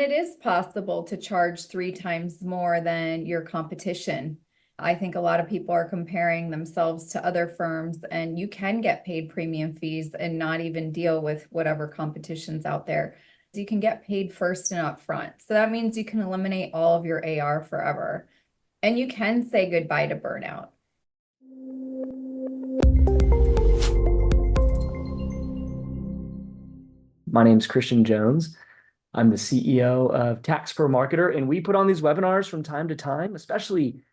It is possible to charge 3 times more than your competition. I think a lot of people are comparing themselves to other firms, and you can get paid premium fees and not even deal with whatever competition's out there. You can get paid first and upfront. So that means you can eliminate all of your AR forever. And you can say goodbye to burnout. My name's Christian Jones. I'm the CEO of TaxProMarketer, and we put on these webinars from time to time, especially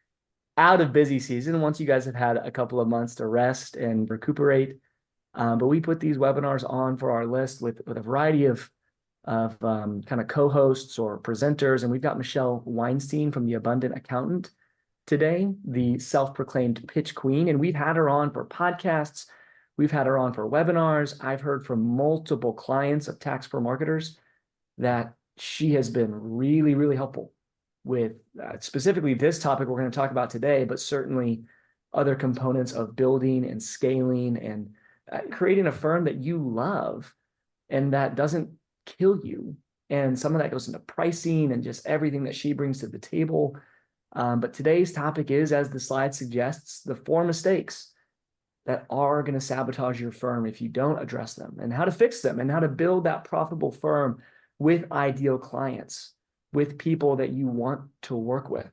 out of busy season, once you guys have had a couple of months to rest and recuperate. But we put these webinars on for our list with a variety of kind of co-hosts or presenters. And we've got Michelle Weinstein from The Abundant Accountant today, the self-proclaimed pitch queen. And we've had her on for podcasts. We've had her on for webinars. I've heard from multiple clients of TaxProMarketers that she has been really, really helpful with specifically this topic we're going to talk about today, but certainly other components of building and scaling and creating a firm that you love and that doesn't kill you. And some of that goes into pricing and just everything that she brings to the table. But today's topic is, as the slide suggests, the 4 mistakes that are going to sabotage your firm if you don't address them, and how to fix them, and how to build that profitable firm with ideal clients, with people that you want to work with.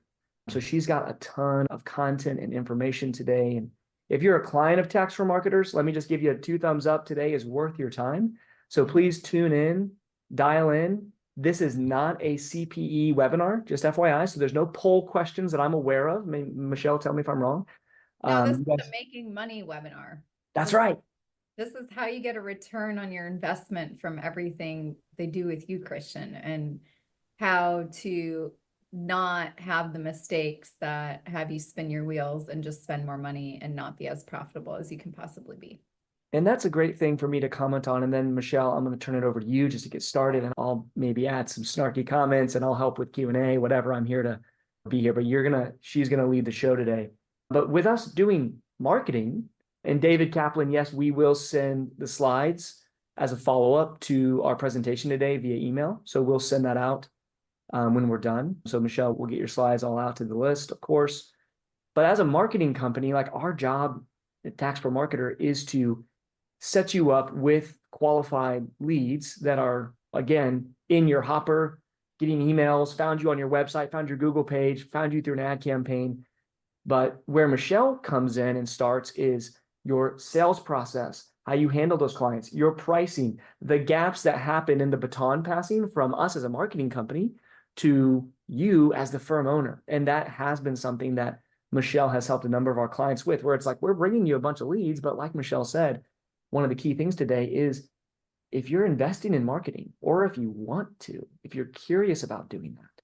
So she's got a ton of content and information today. And if you're a client of TaxProMarketers, let me just give you a 2 thumbs up. Today is worth your time. So please tune in, dial in. This is not a CPE webinar, just FYI. So there's no poll questions that I'm aware of. Michelle, tell me if I'm wrong. No, this is Yes, a making money webinar. that's right. This is how you get a return on your investment from everything they do with you, Christian, and how to not have the mistakes that have you spin your wheels and just spend more money and not be as profitable as you can possibly be. And that's a great thing for me to comment on. And then, Michelle, I'm going to turn it over to you just to get started. And I'll maybe add some snarky comments and I'll help with Q&A, whatever. I'm here to be here. But she's going to lead the show today. But with us doing marketing, and David Kaplan, yes, we will send the slides as a follow-up to our presentation today via email. So we'll send that out when we're done. So Michelle, we'll get your slides all out to the list, of course. But as a marketing company, like our job at TaxProMarketer is to set you up with qualified leads that are, again, in your hopper, getting emails, found you on your website, found your Google page, found you through an ad campaign. But where Michelle comes in and starts is your sales process, how you handle those clients, your pricing, the gaps that happen in the baton passing from us as a marketing company to you as the firm owner. And that has been something that Michelle has helped a number of our clients with, where it's like, we're bringing you a bunch of leads, but like Michelle said, one of the key things today is if you're investing in marketing, or if you want to, if you're curious about doing that,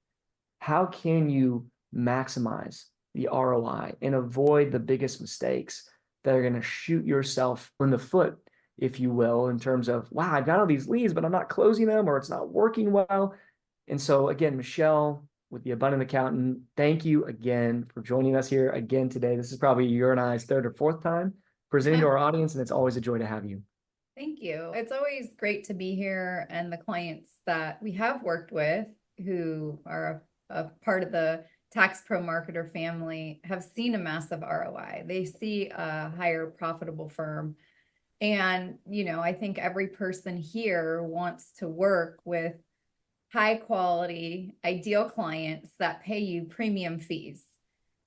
how can you maximize the ROI and avoid the biggest mistakes that are going to shoot yourself in the foot, if you will, in terms of, wow, I've got all these leads, but I'm not closing them, or it's not working well. And so again, Michelle with The Abundant Accountant, thank you again for joining us here again today. This is probably your and I's 3rd or 4th time presenting to our audience, and it's always a joy to have you. Thank you. It's always great to be here, and the clients that we have worked with who are a part of the TaxProMarketer family have seen a massive ROI. They see a higher profitable firm. And, I think every person here wants to work with high quality, ideal clients that pay you premium fees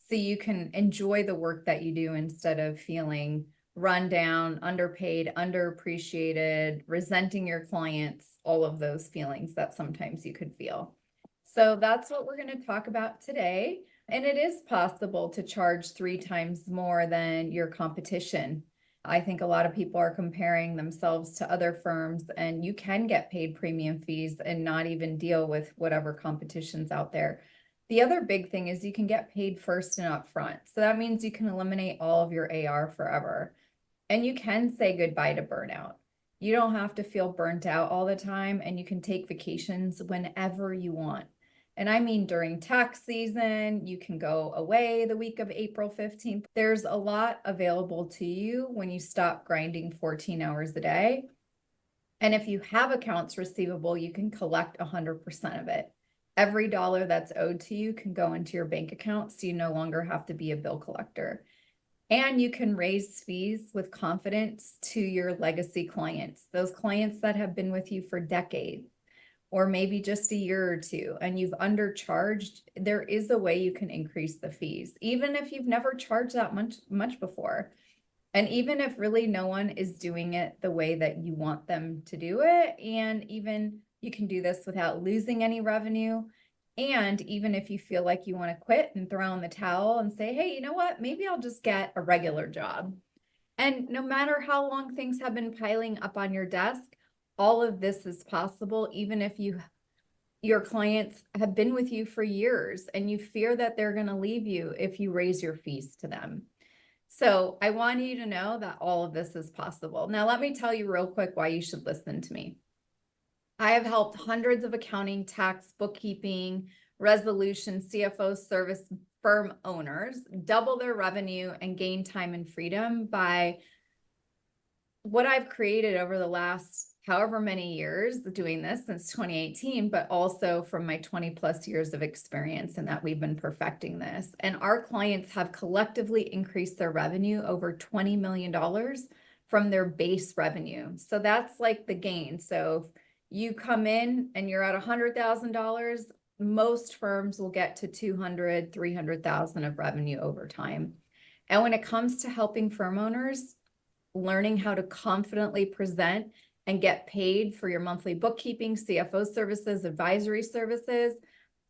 so you can enjoy the work that you do instead of feeling run down, underpaid, underappreciated, resenting your clients, all of those feelings that sometimes you could feel. So that's what we're going to talk about today. And it is possible to charge 3 times more than your competition. I think a lot of people are comparing themselves to other firms, and you can get paid premium fees and not even deal with whatever competition's out there. The other big thing is you can get paid first and upfront. So that means you can eliminate all of your AR forever. And you can say goodbye to burnout. You don't have to feel burnt out all the time, and you can take vacations whenever you want. And I mean, during tax season, you can go away the week of April 15th. There's a lot available to you when you stop grinding 14 hours a day And if you have accounts receivable, you can collect 100% of it. Every dollar that's owed to you can go into your bank account, so you no longer have to be a bill collector. And you can raise fees with confidence to your legacy clients, those clients that have been with you for decades, or maybe just a year or two, and you've undercharged. There is a way you can increase the fees, even if you've never charged that much before. And even if really no one is doing it the way that you want them to do it, and even you can do this without losing any revenue. And even if you feel like you want to quit and throw in the towel and say, hey, you know what, maybe I'll just get a regular job. And no matter how long things have been piling up on your desk, all of this is possible, even if your clients have been with you for years and you fear that they're going to leave you if you raise your fees to them. So I want you to know that all of this is possible. Now, let me tell you real quick why you should listen to me. I have helped hundreds of accounting, tax, bookkeeping, resolution, CFO service firm owners double their revenue and gain time and freedom by what I've created over the last however many years doing this since 2018, but also from my 20+ years of experience and that we've been perfecting this. And our clients have collectively increased their revenue over $20 million from their base revenue. So that's like the gain. So if you come in and you're at $100,000, most firms will get to 200, 300,000 of revenue over time. And when it comes to helping firm owners, learning how to confidently present and get paid for your monthly bookkeeping, CFO services, advisory services,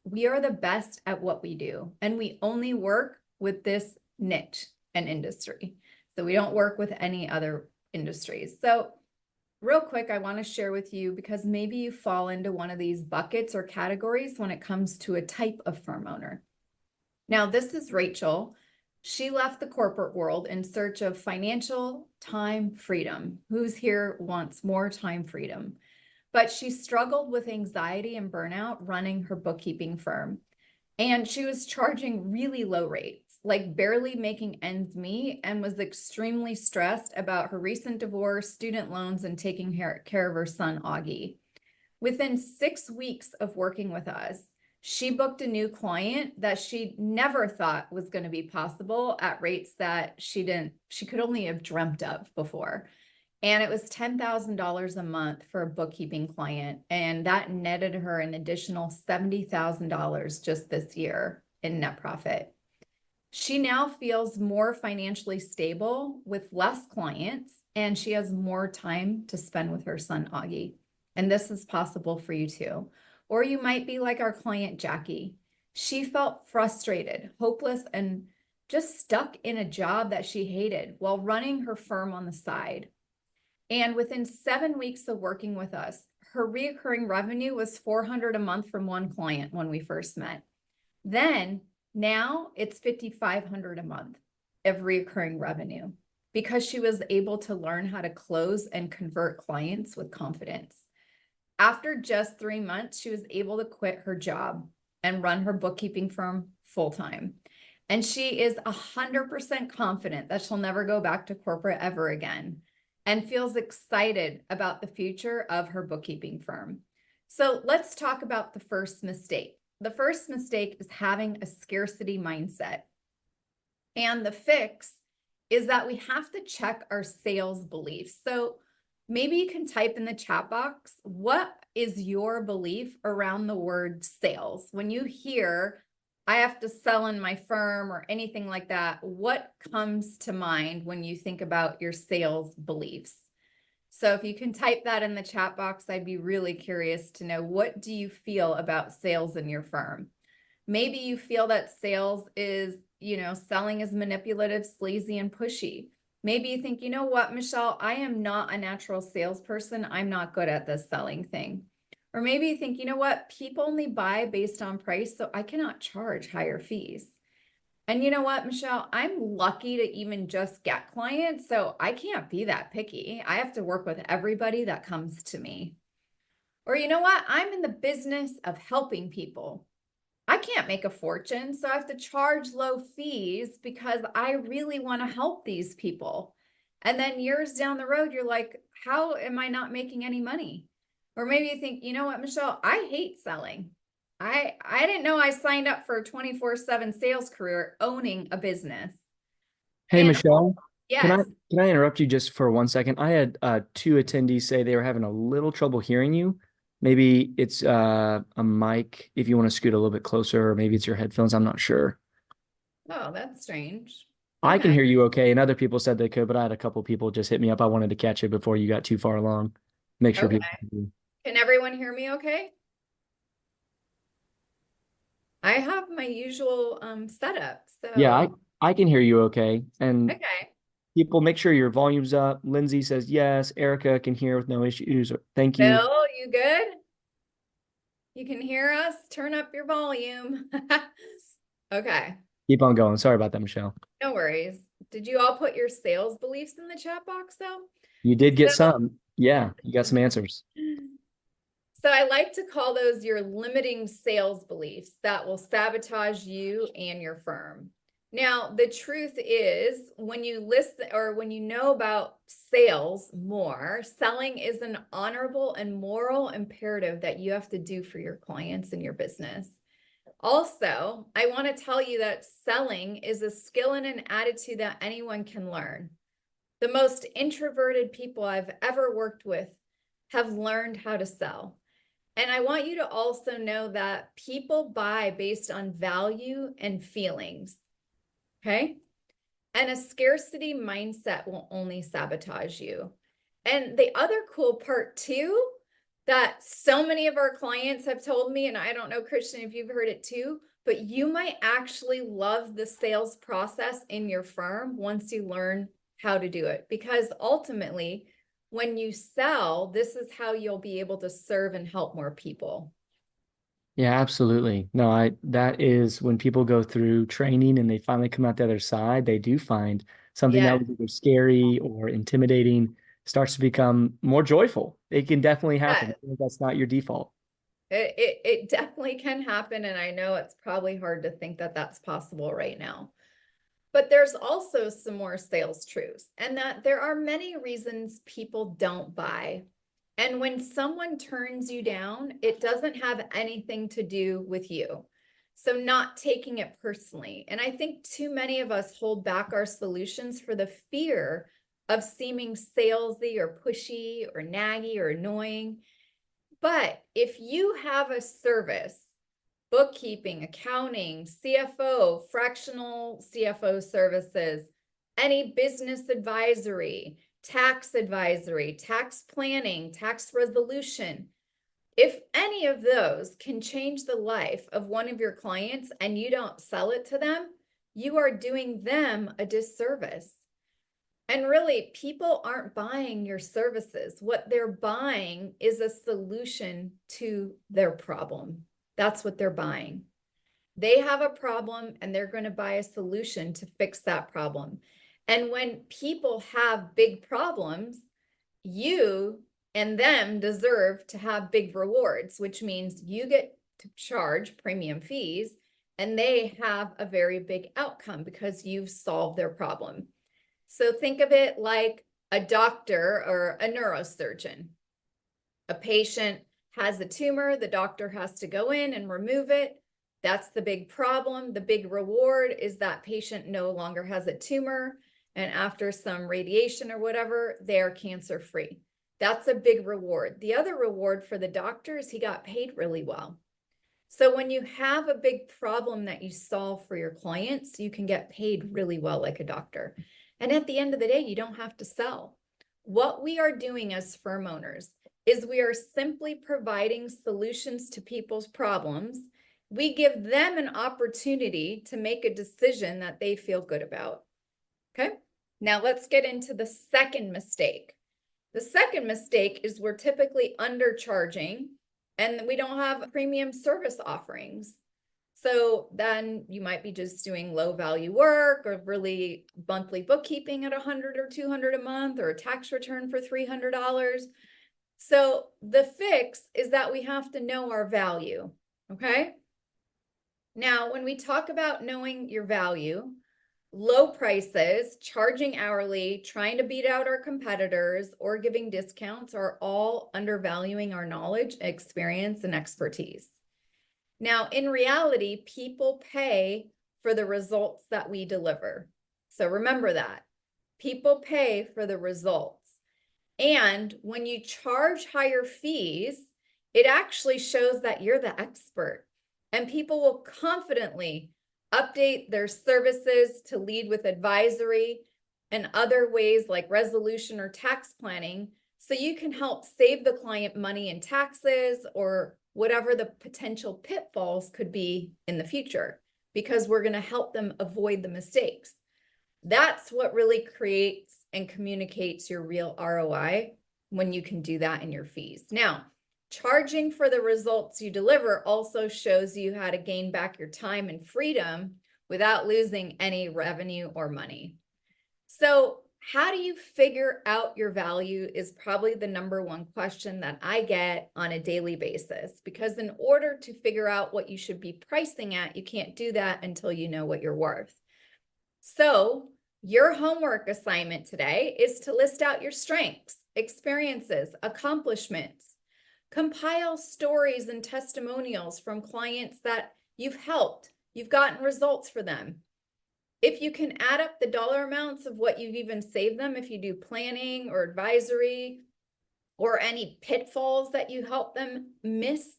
we are the best at what we do. And we only work with this niche and industry. So we don't work with any other industries. So real quick, I want to share with you, because maybe you fall into one of these buckets or categories when it comes to a type of firm owner. Now, this is Rachel. She left the corporate world in search of financial time freedom. Who's here wants more time freedom? But she struggled with anxiety and burnout running her bookkeeping firm. And she was charging really low rates, like barely making ends meet, and was extremely stressed about her recent divorce, student loans, and taking care of her son, Augie. Within 6 weeks of working with us, she booked a new client that she never thought was going to be possible at rates that she could only have dreamt of before. And it was $10,000 a month for a bookkeeping client. And that netted her an additional $70,000 just this year in net profit. She now feels more financially stable with less clients, and she has more time to spend with her son, Augie. And this is possible for you too. Or you might be like our client, Jackie. She felt frustrated, hopeless, and just stuck in a job that she hated while running her firm on the side. And within 7 weeks of working with us, her recurring revenue was $400 a month from one client when we first met. Then now it's $5,500 a month of recurring revenue, because she was able to learn how to close and convert clients with confidence. After just 3 months, she was able to quit her job and run her bookkeeping firm full-time. And she is 100% confident that she'll never go back to corporate ever again, and feels excited about the future of her bookkeeping firm. So let's talk about the first mistake. The first mistake is having a scarcity mindset. And the fix is that we have to check our sales beliefs. So maybe you can type in the chat box, what is your belief around the word sales? When you hear, I have to sell in my firm or anything like that, what comes to mind when you think about your sales beliefs? So if you can type that in the chat box, I'd be really curious to know, what do you feel about sales in your firm? Maybe you feel that sales is, selling is manipulative, sleazy, and pushy. Maybe you think, you know what, Michelle, I am not a natural salesperson. I'm not good at this selling thing. Or maybe you think, you know what, people only buy based on price, so I cannot charge higher fees. And you know what, Michelle, I'm lucky to even just get clients, so I can't be that picky. I have to work with everybody that comes to me. Or you know what, I'm in the business of helping people. I can't make a fortune, so I have to charge low fees because I really want to help these people. And then years down the road, you're like, how am I not making any money? Or maybe you think, you know what, Michelle, I hate selling. I didn't know I signed up for a 24/7 sales career owning a business. Hey, And Michelle, can I yes. can I interrupt you just for 1 second? I had two attendees say they were having a little trouble hearing you. Maybe it's a mic if you want to scoot a little bit closer, or maybe it's your headphones. I'm not sure. Oh, that's strange. I can Okay. hear you okay, and other people said they could, but I had a couple people just hit me up. I wanted to catch it before you got too far along. Make sure Okay. people can hear you. Can everyone hear me okay? I have my usual setup. Yeah, So, I can hear you okay. And okay. people, make sure your volume's up. Lindsay says yes. Erica can hear with no issues. Thank you. Bill, you good? You can hear us? Turn up your volume. Okay. Keep on going. Sorry about that, Michelle. No worries. Did you all put your sales beliefs in the chat box though? You did get So, some. Yeah, you got some answers. so I like to call those your limiting sales beliefs that will sabotage you and your firm. Now, the truth is, when you listen or when you know about sales more, selling is an honorable and moral imperative that you have to do for your clients and your business. Also, I want to tell you that selling is a skill and an attitude that anyone can learn. The most introverted people I've ever worked with have learned how to sell. And I want you to also know that people buy based on value and feelings. Okay. And a scarcity mindset will only sabotage you. And the other cool part too, that so many of our clients have told me, and I don't know, Christian, if you've heard it too, but you might actually love the sales process in your firm once you learn how to do it. Because ultimately, when you sell, this is how you'll be able to serve and help more people. Yeah, absolutely. No, that is when people go through training and they finally come out the other side, they do find something that Yeah. was either scary or intimidating starts to become more joyful. It can definitely happen. Yeah. That's not your default. It definitely can happen. And I know it's probably hard to think that that's possible right now. But there's also some more sales truths, and that there are many reasons people don't buy. And when someone turns you down, it doesn't have anything to do with you. So, not taking it personally. And I think too many of us hold back our solutions for the fear of seeming salesy or pushy or naggy or annoying. But if you have a service, bookkeeping, accounting, CFO, fractional CFO services, any business advisory, tax planning, tax resolution. If any of those can change the life of one of your clients and you don't sell it to them, you are doing them a disservice. And really, people aren't buying your services. What they're buying is a solution to their problem. That's what they're buying. They have a problem and they're going to buy a solution to fix that problem. And when people have big problems, you and them deserve to have big rewards, which means you get to charge premium fees and they have a very big outcome because you've solved their problem. So think of it like a doctor or a neurosurgeon. A patient has a tumor, the doctor has to go in and remove it. That's the big problem. The big reward is that patient no longer has a tumor, and after some radiation or whatever, they are cancer-free. That's a big reward. The other reward for the doctor is he got paid really well. So when you have a big problem that you solve for your clients, you can get paid really well like a doctor. And at the end of the day, you don't have to sell. What we are doing as firm owners is we are simply providing solutions to people's problems. We give them an opportunity to make a decision that they feel good about. Okay, now let's get into the second mistake. The second mistake is we're typically undercharging and we don't have premium service offerings. So then you might be just doing low value work or really monthly bookkeeping at 100 or 200 a month or a tax return for $300. So the fix is that we have to know our value. Okay. Now, when we talk about knowing your value, low prices, charging hourly, trying to beat out our competitors, or giving discounts are all undervaluing our knowledge, experience, and expertise. Now, in reality, people pay for the results that we deliver. So remember that. People pay for the results. And when you charge higher fees, it actually shows that you're the expert. And people will confidently update their services to lead with advisory and other ways like resolution or tax planning, so you can help save the client money in taxes or whatever the potential pitfalls could be in the future, because we're going to help them avoid the mistakes. That's what really creates and communicates your real ROI, when you can do that in your fees. Now, charging for the results you deliver also shows you how to gain back your time and freedom without losing any revenue or money. So, how do you figure out your value is probably the number one question that I get on a daily basis, because in order to figure out what you should be pricing at, you can't do that until you know what you're worth. So, your homework assignment today is to list out your strengths, experiences, accomplishments. Compile stories and testimonials from clients that you've helped, you've gotten results for them. If you can add up the dollar amounts of what you've even saved them, if you do planning or advisory, or any pitfalls that you help them miss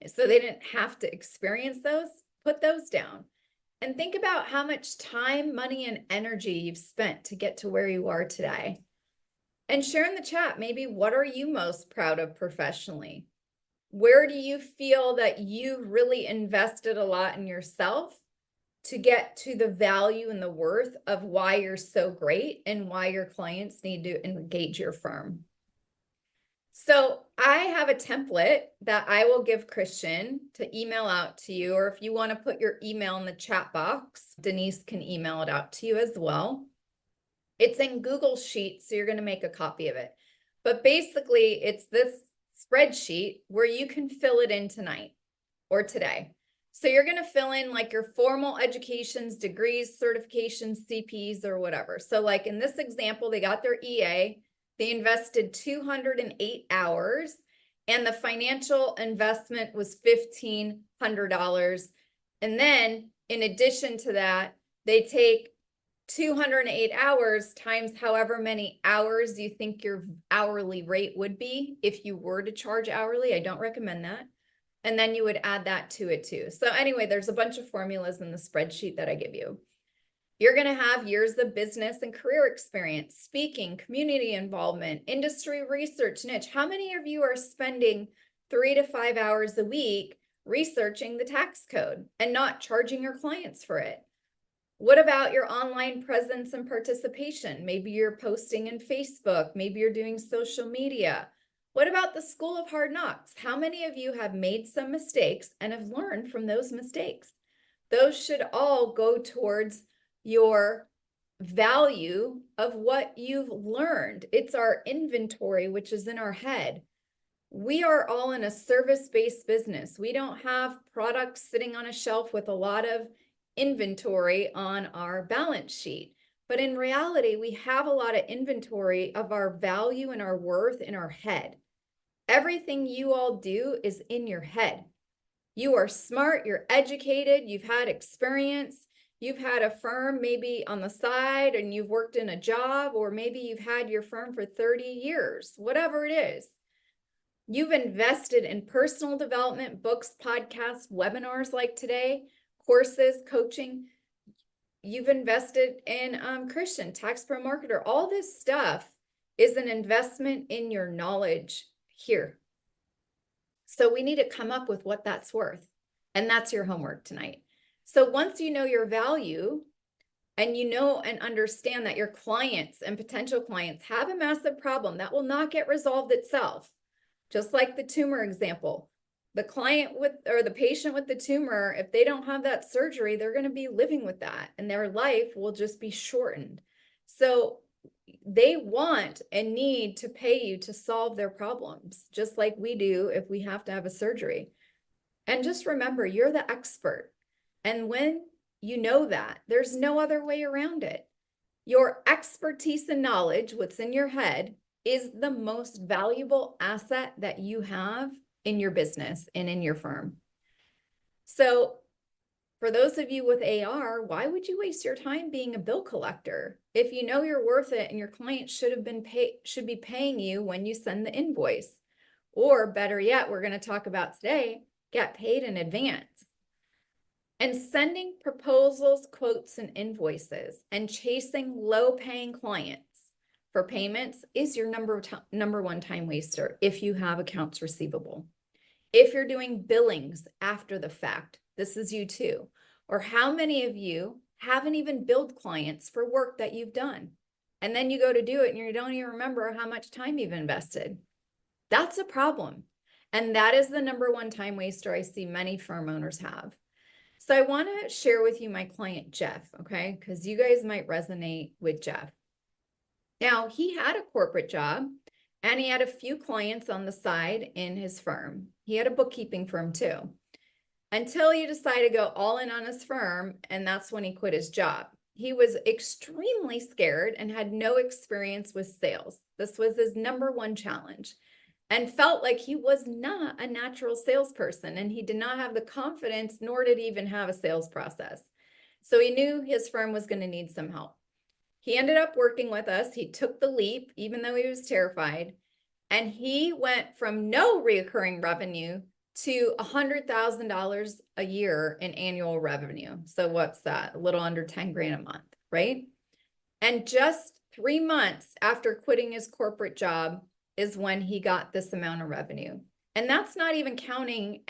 so they didn't have to experience those, put those down. And think about how much time, money, and energy you've spent to get to where you are today. And share in the chat, maybe what are you most proud of professionally? Where do you feel that you really invested a lot in yourself to get to the value and the worth of why you're so great and why your clients need to engage your firm? So I have a template that I will give Christian to email out to you, or if you want to put your email in the chat box, Denise can email it out to you as well. It's in Google Sheets, so you're going to make a copy of it. But basically, it's this spreadsheet where you can fill it in tonight or today. So you're going to fill in like your formal educations, degrees, certifications, CPs, or whatever. So like in this example, they got their EA, they invested 208 hours, and the financial investment was $1,500. And then in addition to that, they take 208 hours times however many hours you think your hourly rate would be if you were to charge hourly. I don't recommend that. And then you would add that to it too. So anyway, there's a bunch of formulas in the spreadsheet that I give you. You're going to have years of business and career experience, speaking, community involvement, industry research niche. How many of you are spending 3 to 5 hours a week researching the tax code and not charging your clients for it? What about your online presence and participation? Maybe you're posting in Facebook, maybe you're doing social media. What about the School of Hard Knocks? How many of you have made some mistakes and have learned from those mistakes? Those should all go towards your value of what you've learned. It's our inventory, which is in our head. We are all in a service-based business. We don't have products sitting on a shelf with a lot of inventory on our balance sheet. But in reality, we have a lot of inventory of our value and our worth in our head. Everything you all do is in your head. You are smart, you're educated, you've had experience, you've had a firm maybe on the side, and you've worked in a job, or maybe you've had your firm for 30 years, whatever it is. You've invested in personal development, books, podcasts, webinars like today, courses, coaching. You've invested in Christian, TaxProMarketer. All this stuff is an investment in your knowledge here. So we need to come up with what that's worth. And that's your homework tonight. So once you know your value, and you know and understand that your clients and potential clients have a massive problem that will not get resolved itself, just like the tumor example. The client with, or the patient with the tumor, if they don't have that surgery, they're going to be living with that, and their life will just be shortened. So they want and need to pay you to solve their problems, just like we do if we have to have a surgery. And just remember, you're the expert. And when You know that. There's no other way around it. Your expertise and knowledge, what's in your head, is the most valuable asset that you have in your business and in your firm. So for those of you with AR, why would you waste your time being a bill collector? If you know you're worth it and your client should be paying you when you send the invoice. Or better yet, we're going to talk about today, get paid in advance. And sending proposals, quotes, and invoices and chasing low-paying clients for payments is your number one time waster if you have accounts receivable. If you're doing billings after the fact, this is you too. Or how many of you haven't even billed clients for work that you've done? And then you go to do it and you don't even remember how much time you've invested. That's a problem. And that is the number one time waster I see many firm owners have. So I want to share with you my client, Jeff, okay? Because you guys might resonate with Jeff. Now, he had a corporate job and he had a few clients on the side in his firm. He had a bookkeeping firm too, until he decided to go all in on his firm, and that's when he quit his job. He was extremely scared and had no experience with sales. This was his number one challenge, and felt like he was not a natural salesperson, and he did not have the confidence, nor did he even have a sales process. So he knew his firm was going to need some help. He ended up working with us. He took the leap, even though he was terrified, and he went from no recurring revenue to $100,000 a year in annual revenue. So what's that? A little under 10 grand a month, right? And just 3 months after quitting his corporate job is when he got this amount of revenue. And that's not even counting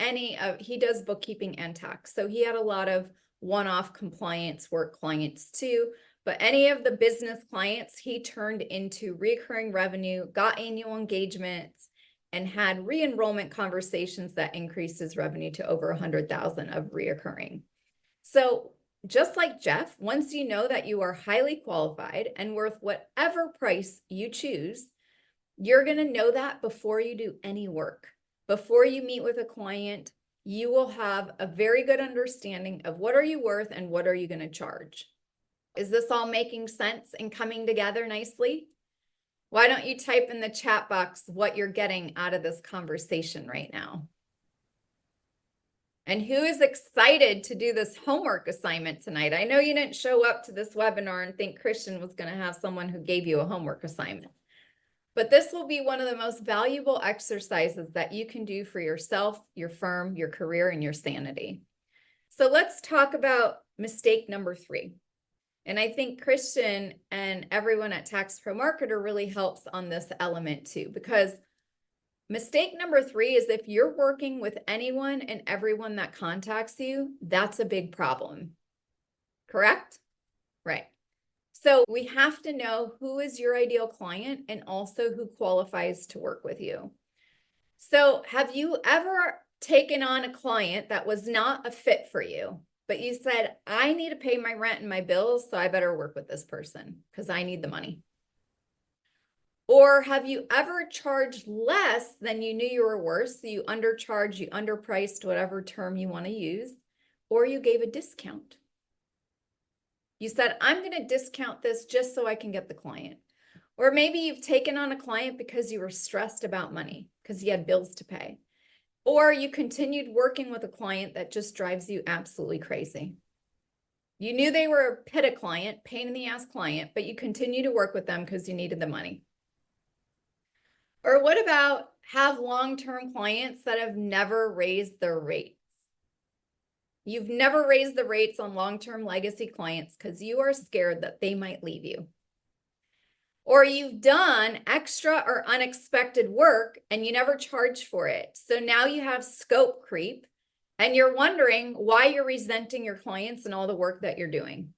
he does bookkeeping and tax. So he had a lot of one-off compliance work clients too. But any of the business clients, he turned into recurring revenue, got annual engagements, and had re-enrollment conversations that increased his revenue to over 100,000 of reoccurring. So just like Jeff, once you know that you are highly qualified and worth whatever price you choose, you're going to know that before you do any work. Before you meet with a client, you will have a very good understanding of what are you worth and what are you going to charge. Is this all making sense and coming together nicely? Why don't you type in the chat box what you're getting out of this conversation right now? And who is excited to do this homework assignment tonight? I know you didn't show up to this webinar and think Christian was going to have someone who gave you a homework assignment. But this will be one of the most valuable exercises that you can do for yourself, your firm, your career, and your sanity. So let's talk about mistake number 3. And I think Christian and everyone at TaxProMarketer really helps on this element too, because mistake number 3 is if you're working with anyone and everyone that contacts you, that's a big problem. Correct? Right. So we have to know who is your ideal client and also who qualifies to work with you. So have you ever taken on a client that was not a fit for you, but you said, I need to pay my rent and my bills, so I better work with this person because I need the money? Or have you ever charged less than you knew you were worth, so you undercharged, you underpriced, whatever term you want to use, or you gave a discount? You said, I'm going to discount this just so I can get the client. Or maybe you've taken on a client because you were stressed about money, because you had bills to pay. Or you continued working with a client that just drives you absolutely crazy. You knew they were a pit client, pain in the ass client, but you continue to work with them because you needed the money. Or what about have long-term clients that have never raised their rates? You've never raised the rates on long-term legacy clients because you are scared that they might leave you. Or you've done extra or unexpected work and you never charged for it. So now you have scope creep and you're wondering why you're resenting your clients and all the work that you're doing.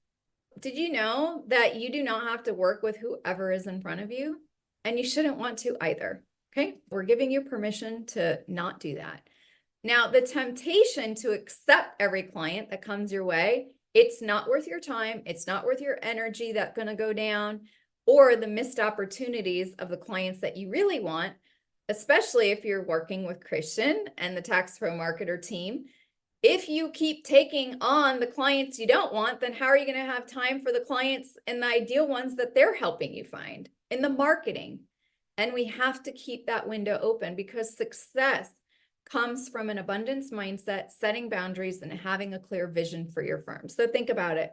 Did you know that you do not have to work with whoever is in front of you? And you shouldn't want to either. Okay, we're giving you permission to not do that. Now, the temptation to accept every client that comes your way, it's not worth your time. It's not worth your energy that's going to go down, or the missed opportunities of the clients that you really want, especially if you're working with Christian and the TaxProMarketer team. If you keep taking on the clients you don't want, then how are you going to have time for the clients and the ideal ones that they're helping you find in the marketing? And we have to keep that window open, because success comes from an abundance mindset, setting boundaries, and having a clear vision for your firm. So think about it.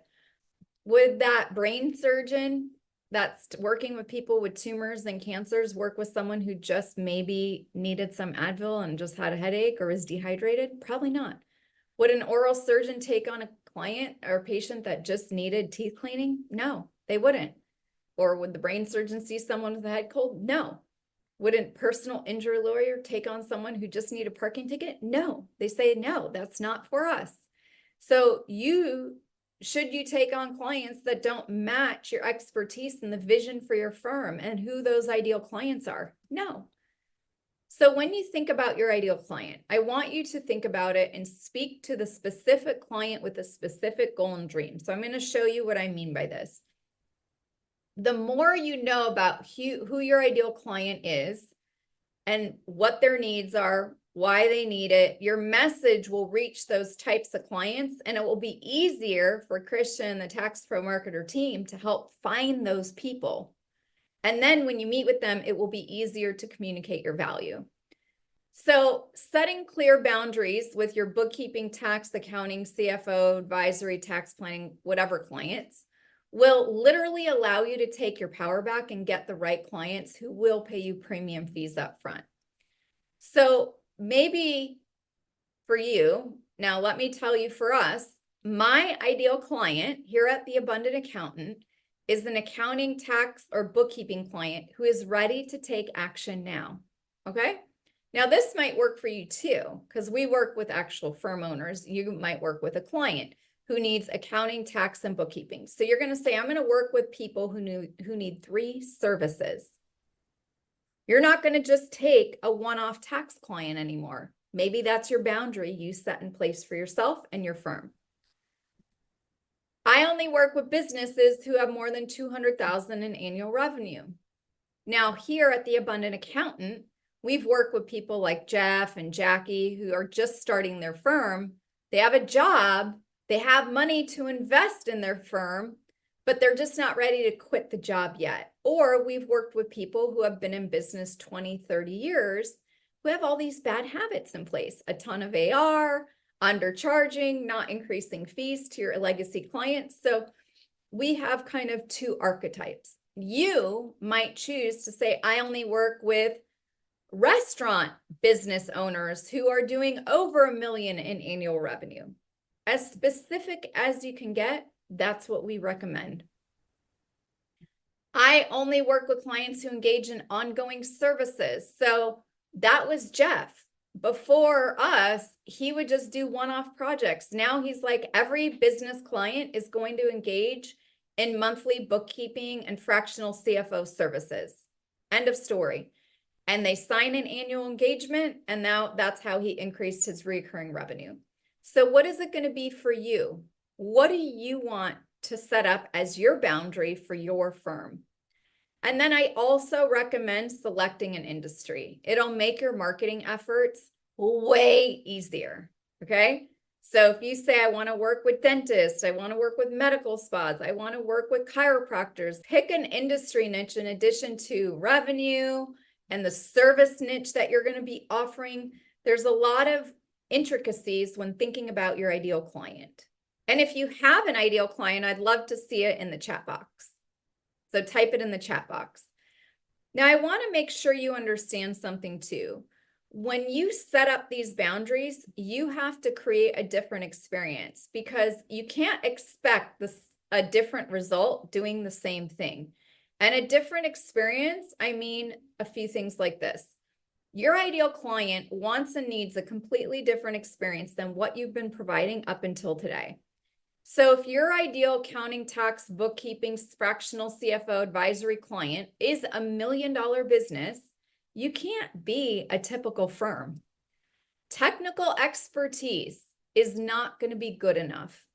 Would that brain surgeon that's working with people with tumors and cancers work with someone who just maybe needed some Advil and just had a headache or was dehydrated? Probably not. Would an oral surgeon take on a client or patient that just needed teeth cleaning? No, they wouldn't. Or would the brain surgeon see someone with a head cold? No. Would a personal injury lawyer take on someone who just needed a parking ticket? No, they say, no, that's not for us. So should you take on clients that don't match your expertise and the vision for your firm and who those ideal clients are? No. So when you think about your ideal client, I want you to think about it and speak to the specific client with a specific goal and dream. So I'm going to show you what I mean by this. The more you know about who your ideal client is and what their needs are, why they need it, your message will reach those types of clients, and it will be easier for Christian and the Tax Pro Marketer team to help find those people. And then when you meet with them, it will be easier to communicate your value. So setting clear boundaries with your bookkeeping, tax, accounting, CFO, advisory, tax planning, whatever clients will literally allow you to take your power back and get the right clients who will pay you premium fees up front. So maybe for you, now let me tell you, for us, my ideal client here at the Abundant Accountant is an accounting, tax, or bookkeeping client who is ready to take action now. Okay? Now, this might work for you too, because we work with actual firm owners. You might work with a client who needs accounting, tax, and bookkeeping. So you're going to say, I'm going to work with people who need 3 services. You're not going to just take a one-off tax client anymore. Maybe that's your boundary you set in place for yourself and your firm. I only work with businesses who have more than 200,000 in annual revenue. Now, here at the Abundant Accountant, we've worked with people like Jeff and Jackie who are just starting their firm. They have a job, they have money to invest in their firm, but they're just not ready to quit the job yet. Or we've worked with people who have been in business 20, 30 years, who have all these bad habits in place, a ton of AR, undercharging, not increasing fees to your legacy clients. So we have kind of 2 archetypes. You might choose to say, I only work with restaurant business owners who are doing over $1 million in annual revenue. As specific as you can get, that's what we recommend. I only work with clients who engage in ongoing services. So that was Jeff. Before us, he would just do one-off projects. Now he's like, every business client is going to engage in monthly bookkeeping and fractional CFO services. End of story. And they sign an annual engagement, and now that's how he increased his recurring revenue. So what is it going to be for you? What do you want to set up as your boundary for your firm? And then I also recommend selecting an industry. It'll make your marketing efforts way easier, okay? So if you say, I want to work with dentists, I want to work with medical spas, I want to work with chiropractors, pick an industry niche in addition to revenue and the service niche that you're going to be offering. There's a lot of intricacies when thinking about your ideal client. And if you have an ideal client, I'd love to see it in the chat box. So type it in the chat box. Now, I want to make sure you understand something too. When you set up these boundaries, you have to create a different experience, because you can't expect a different result doing the same thing. And a different experience, I mean a few things like this. Your ideal client wants and needs a completely different experience than what you've been providing up until today. So if your ideal accounting, tax, bookkeeping, fractional CFO advisory client is $1 million business, you can't be a typical firm. Technical expertise is not going to be good enough.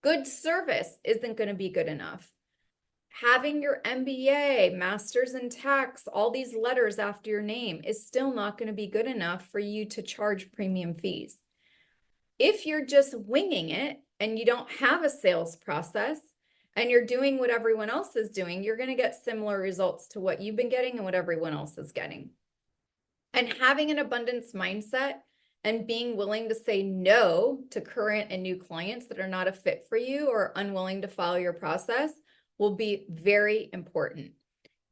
Good service isn't going to be good enough. Having your MBA, master's in tax, all these letters after your name is still not going to be good enough for you to charge premium fees. If you're just winging it and you don't have a sales process and you're doing what everyone else is doing, you're going to get similar results to what you've been getting and what everyone else is getting. And having an abundance mindset and being willing to say no to current and new clients that are not a fit for you or unwilling to follow your process will be very important.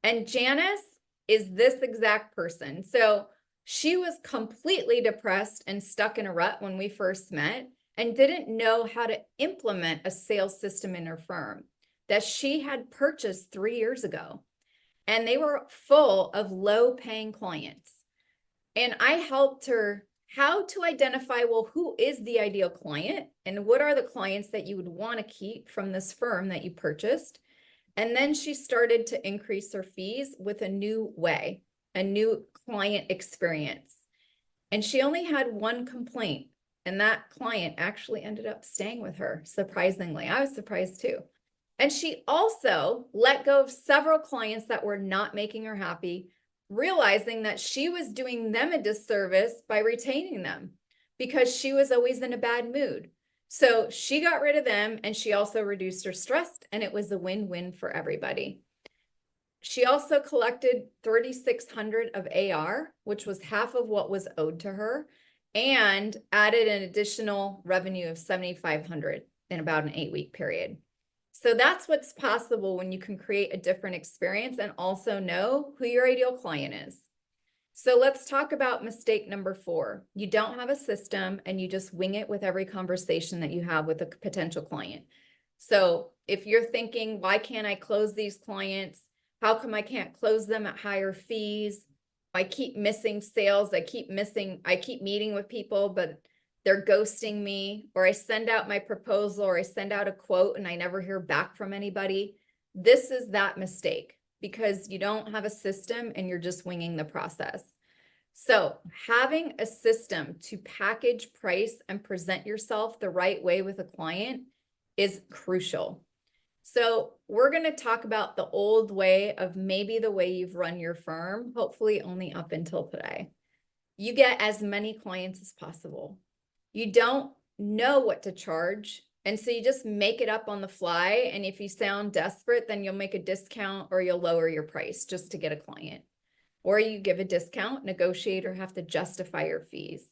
And Janice is this exact person. So she was completely depressed and stuck in a rut when we first met and didn't know how to implement a sales system in her firm that she had purchased 3 years ago. And they were full of low-paying clients. And I helped her how to identify, well, who is the ideal client and what are the clients that you would want to keep from this firm that you purchased. And then she started to increase her fees with a new way, a new client experience. And she only had one complaint, and that client actually ended up staying with her, surprisingly. I was surprised too. And she also let go of several clients that were not making her happy, realizing that she was doing them a disservice by retaining them because she was always in a bad mood. So she got rid of them and she also reduced her stress, and it was a win-win for everybody. She also collected 3,600 of AR, which was half of what was owed to her, and added an additional revenue of 7,500 in about an 8-week period. So that's what's possible when you can create a different experience and also know who your ideal client is. So let's talk about mistake number 4. You don't have a system and you just wing it with every conversation that you have with a potential client. So if you're thinking, why can't I close these clients? How come I can't close them at higher fees? I keep missing sales. I keep meeting with people, but they're ghosting me, or I send out my proposal or I send out a quote and I never hear back from anybody. This is that mistake because you don't have a system and you're just winging the process. So having a system to package, price, and present yourself the right way with a client is crucial. So we're going to talk about the old way of maybe the way you've run your firm, hopefully only up until today. You get as many clients as possible. You don't know what to charge, and so you just make it up on the fly, and if you sound desperate, then you'll make a discount or you'll lower your price just to get a client. Or you give a discount, negotiate, or have to justify your fees.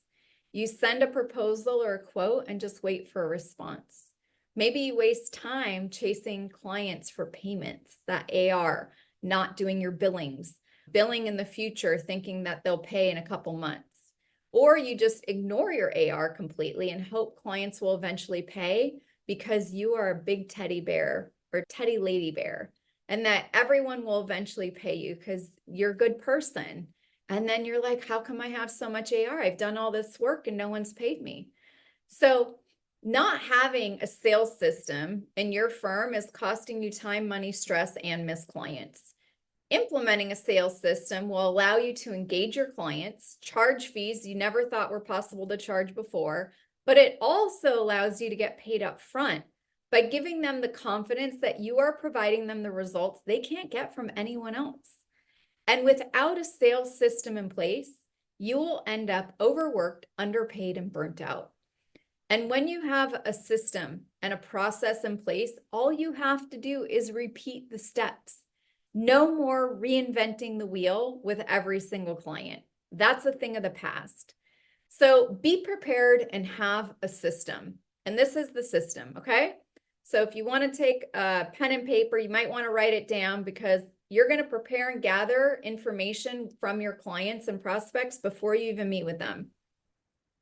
You send a proposal or a quote and just wait for a response. Maybe you waste time chasing clients for payments, that AR, not doing your billings, billing in the future, thinking that they'll pay in a couple months. Or you just ignore your AR completely and hope clients will eventually pay because you are a big teddy bear or teddy lady bear, and that everyone will eventually pay you because you're a good person. And then you're like, how come I have so much AR? I've done all this work and no one's paid me. So not having a sales system in your firm is costing you time, money, stress, and missed clients. Implementing a sales system will allow you to engage your clients, charge fees you never thought were possible to charge before, but it also allows you to get paid up front by giving them the confidence that you are providing them the results they can't get from anyone else. And without a sales system in place, you will end up overworked, underpaid, and burnt out. And when you have a system and a process in place, all you have to do is repeat the steps. No more reinventing the wheel with every single client. That's a thing of the past. So be prepared and have a system. And this is the system, okay? So if you want to take a pen and paper, you might want to write it down because you're going to prepare and gather information from your clients and prospects before you even meet with them.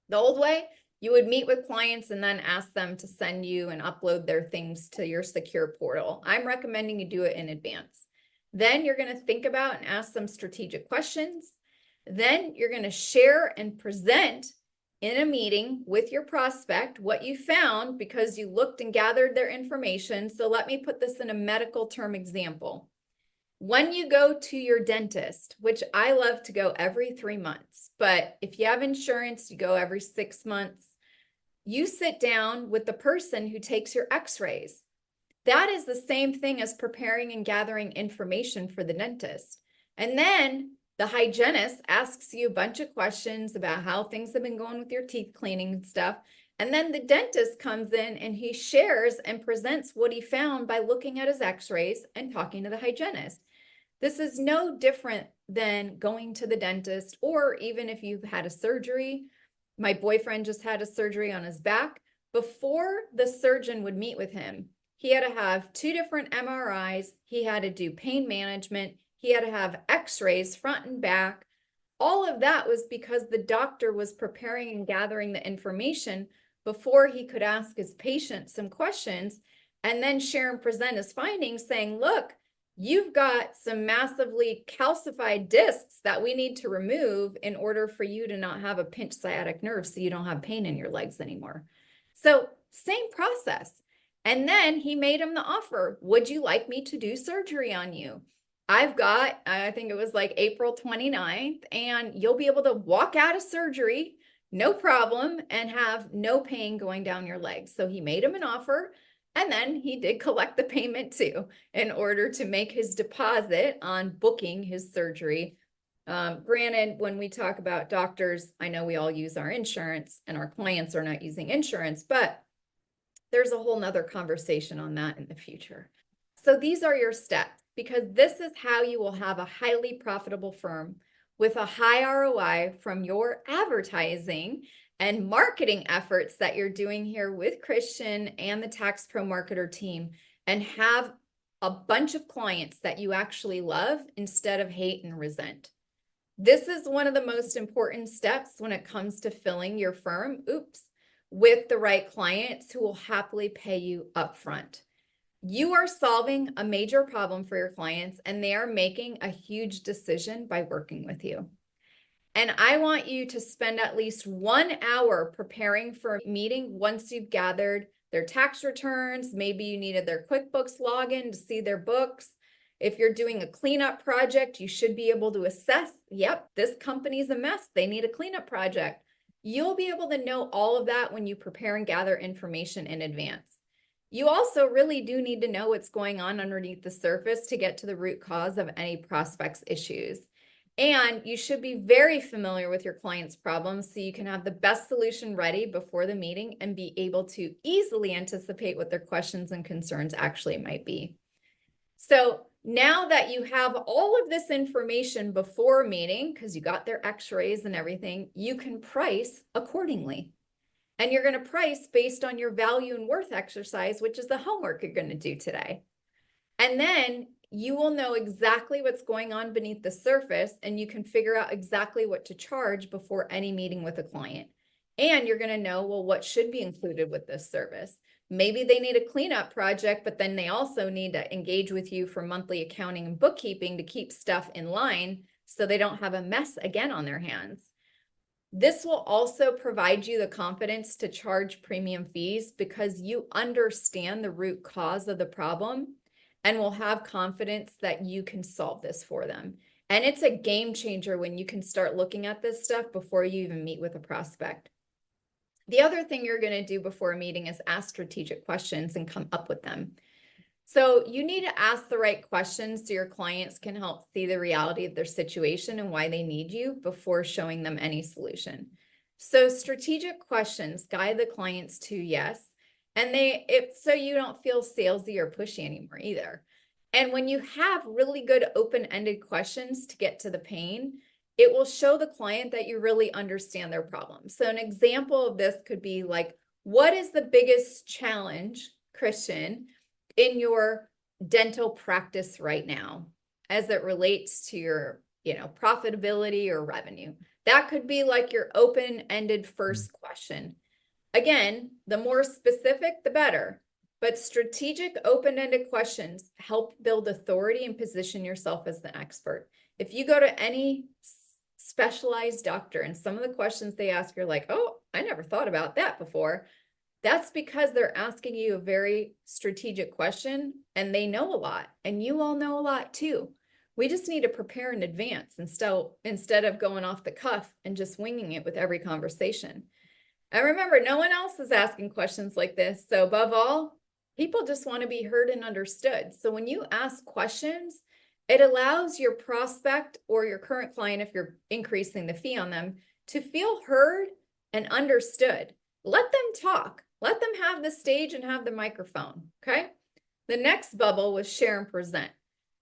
The old way, you would meet with clients and then ask them to send you and upload their things to your secure portal. I'm recommending you do it in advance. Then you're going to think about and ask some strategic questions. Then you're going to share and present in a meeting with your prospect what you found because you looked and gathered their information. So let me put this in a medical term example. When you go to your dentist, which I love to go every 3 months, but if you have insurance, you go every 6 months, you sit down with the person who takes your x-rays. That is the same thing as preparing and gathering information for the dentist. And then the hygienist asks you a bunch of questions about how things have been going with your teeth cleaning and stuff. And then the dentist comes in and he shares and presents what he found by looking at his x-rays and talking to the hygienist. This is no different than going to the dentist, or even if you've had a surgery. My boyfriend just had a surgery on his back. Before the surgeon would meet with him, he had to have 2 different MRIs. He had to do pain management. He had to have x-rays front and back. All of that was because the doctor was preparing and gathering the information before he could ask his patient some questions and then share and present his findings, saying, look, you've got some massively calcified discs that we need to remove in order for you to not have a pinched sciatic nerve so you don't have pain in your legs anymore. So same process. And then he made him the offer. Would you like me to do surgery on you? I've got, I think it was like April 29th, and you'll be able to walk out of surgery, no problem, and have no pain going down your legs. So he made him an offer, and then he did collect the payment too, in order to make his deposit on booking his surgery. Granted, when we talk about doctors, I know we all use our insurance and our clients are not using insurance, but there's a whole nother conversation on that in the future. So these are your steps, because this is how you will have a highly profitable firm with a high ROI from your advertising and marketing efforts that you're doing here with Christian and the TaxProMarketer team, and have a bunch of clients that you actually love instead of hate and resent. This is one of the most important steps when it comes to filling your firm, with the right clients who will happily pay you upfront. You are solving a major problem for your clients, and they are making a huge decision by working with you. And I want you to spend at least 1 hour preparing for a meeting once you've gathered their tax returns. Maybe you needed their QuickBooks login to see their books. If you're doing a cleanup project, you should be able to assess, yep, this company's a mess. They need a cleanup project. You'll be able to know all of that when you prepare and gather information in advance. You also really do need to know what's going on underneath the surface to get to the root cause of any prospect's issues. And you should be very familiar with your client's problems so you can have the best solution ready before the meeting and be able to easily anticipate what their questions and concerns actually might be. So now that you have all of this information before a meeting, because you got their x-rays and everything, you can price accordingly. And you're going to price based on your value and worth exercise, which is the homework you're going to do today. And then you will know exactly what's going on beneath the surface, and you can figure out exactly what to charge before any meeting with a client. And you're going to know, well, what should be included with this service. Maybe they need a cleanup project, but then they also need to engage with you for monthly accounting and bookkeeping to keep stuff in line so they don't have a mess again on their hands. This will also provide you the confidence to charge premium fees because you understand the root cause of the problem and will have confidence that you can solve this for them. And it's a game changer when you can start looking at this stuff before you even meet with a prospect. The other thing you're going to do before a meeting is ask strategic questions and come up with them. So you need to ask the right questions so your clients can help see the reality of their situation and why they need you before showing them any solution. So strategic questions guide the clients to yes. And so you don't feel salesy or pushy anymore either. And when you have really good open-ended questions to get to the pain, it will show the client that you really understand their problem. So an example of this could be like, what is the biggest challenge, Christian, in your dental practice right now as it relates to your, profitability or revenue? That could be like your open-ended first question. Again, the more specific, the better. But strategic open-ended questions help build authority and position yourself as the expert. If you go to any specialized doctor and some of the questions they ask, you're like, oh, I never thought about that before. That's because they're asking you a very strategic question and they know a lot, and you all know a lot too. We just need to prepare in advance instead of going off the cuff and just winging it with every conversation. And remember, no one else is asking questions like this. So above all, people just want to be heard and understood. So when you ask questions, it allows your prospect or your current client, if you're increasing the fee on them, to feel heard and understood. Let them talk. Let them have the stage and have the microphone, okay? The next bubble was share and present.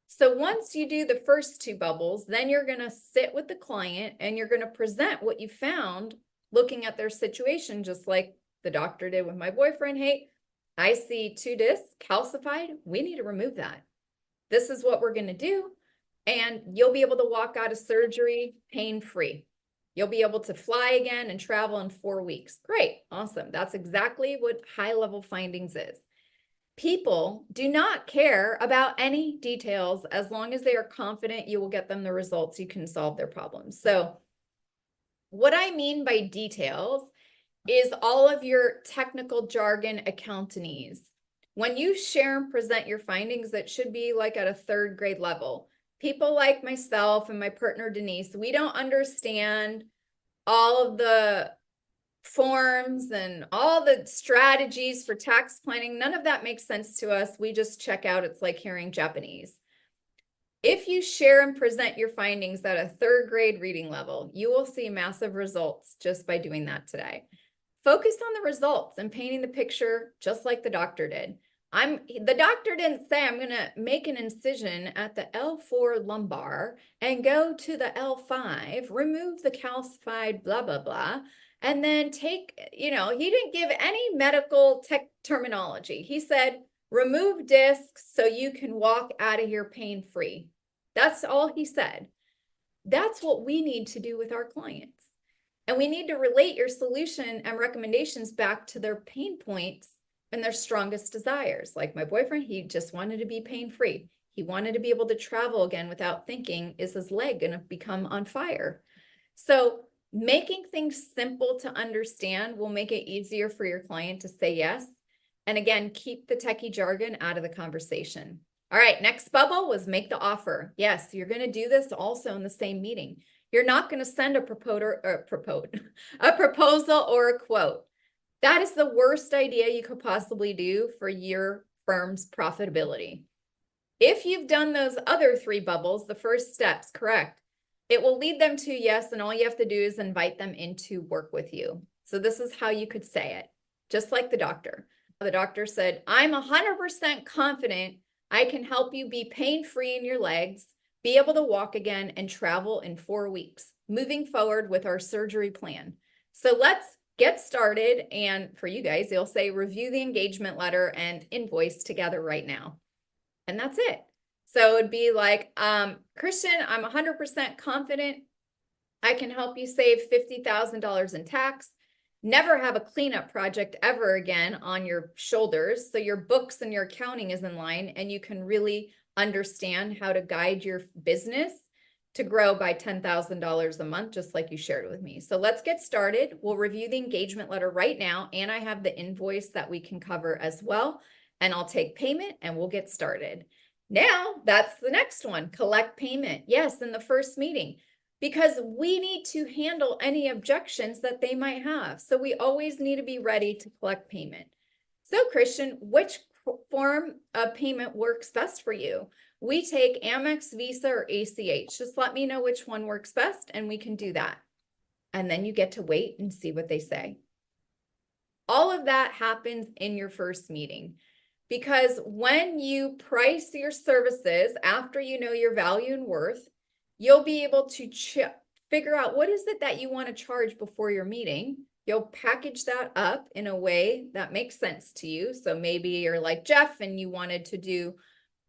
So once you do the first two bubbles, then you're going to sit with the client and you're going to present what you found looking at their situation, just like the doctor did with my boyfriend. Hey, I see 2 discs calcified. We need to remove that. This is what we're going to do. And you'll be able to walk out of surgery pain-free. You'll be able to fly again and travel in 4 weeks. Great. Awesome. That's exactly what high-level findings is. People do not care about any details as long as they are confident you will get them the results, you can solve their problems. So what I mean by details is all of your technical jargon accountantese. When you share and present your findings, that should be like at a 3rd grade level. People like myself and my partner Denise, we don't understand all of the forms and all the strategies for tax planning. None of that makes sense to us. We just check out. It's like hearing Japanese. If you share and present your findings at a 3rd grade reading level, you will see massive results just by doing that today. Focus on the results and painting the picture just like the doctor did. The doctor didn't say I'm going to make an incision at the L4 lumbar and go to the L5, remove the calcified blah, blah, blah, and then take, he didn't give any medical tech terminology. He said, remove discs so you can walk out of here pain-free. That's all he said. That's what we need to do with our clients. And we need to relate your solution and recommendations back to their pain points and their strongest desires. Like my boyfriend, he just wanted to be pain-free. He wanted to be able to travel again without thinking, is his leg going to become on fire? So making things simple to understand will make it easier for your client to say yes. And again, keep the techie jargon out of the conversation. All right, next bubble was make the offer. Yes, you're going to do this also in the same meeting. You're not going to send a proposal or a quote. That is the worst idea you could possibly do for your firm's profitability. If you've done those other 3 bubbles, the first steps, correct, it will lead them to yes, and all you have to do is invite them in to work with you. So this is how you could say it, just like the doctor. The doctor said, I'm 100% confident I can help you be pain-free in your legs, be able to walk again, and travel in 4 weeks, moving forward with our surgery plan. So let's get started. And for you guys, they'll say review the engagement letter and invoice together right now. And that's it. So it'd be like, Christian, I'm 100% confident I can help you save $50,000 in tax. Never have a cleanup project ever again on your shoulders. So your books and your accounting is in line and you can really understand how to guide your business to grow by $10,000 a month, just like you shared with me. So let's get started. We'll review the engagement letter right now. And I have the invoice that we can cover as well. And I'll take payment and we'll get started. Now that's the next one, collect payment. Yes, in the first meeting, because we need to handle any objections that they might have. So we always need to be ready to collect payment. So Christian, which form of payment works best for you? We take Amex, Visa, or ACH. Just let me know which one works best and we can do that. And then you get to wait and see what they say. All of that happens in your first meeting. Because when you price your services after you know your value and worth, you'll be able to figure out what is it that you want to charge before your meeting. You'll package that up in a way that makes sense to you. So maybe you're like Jeff and you wanted to do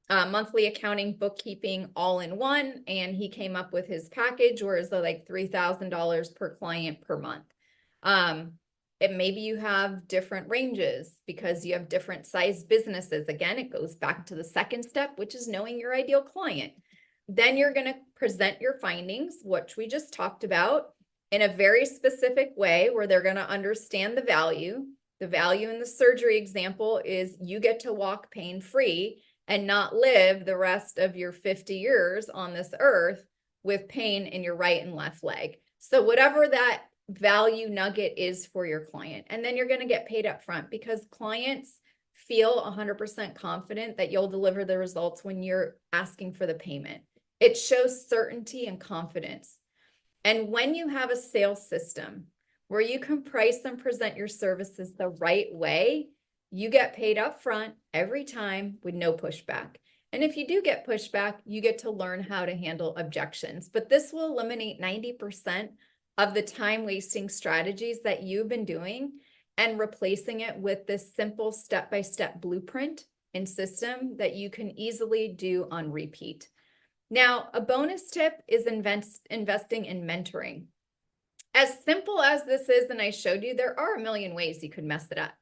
monthly accounting, bookkeeping all in one, and he came up with his package, where it's like $3,000 per client per month. And maybe you have different ranges because you have different size businesses. Again, it goes back to the second step, which is knowing your ideal client. Then you're going to present your findings, which we just talked about, in a very specific way where they're going to understand the value. The value in the surgery example is you get to walk pain-free and not live the rest of your 50 years on this earth with pain in your right and left leg. So whatever that value nugget is for your client. And then you're going to get paid up front because clients feel 100% confident that you'll deliver the results when you're asking for the payment. It shows certainty and confidence. And when you have a sales system where you can price and present your services the right way. You get paid up front every time with no pushback. And if you do get pushback, you get to learn how to handle objections. But this will eliminate 90% of the time wasting strategies that you've been doing and replacing it with this simple step-by-step blueprint and system that you can easily do on repeat. Now, a bonus tip is investing in mentoring. As simple as this is, and I showed you, there are a million ways you could mess it up.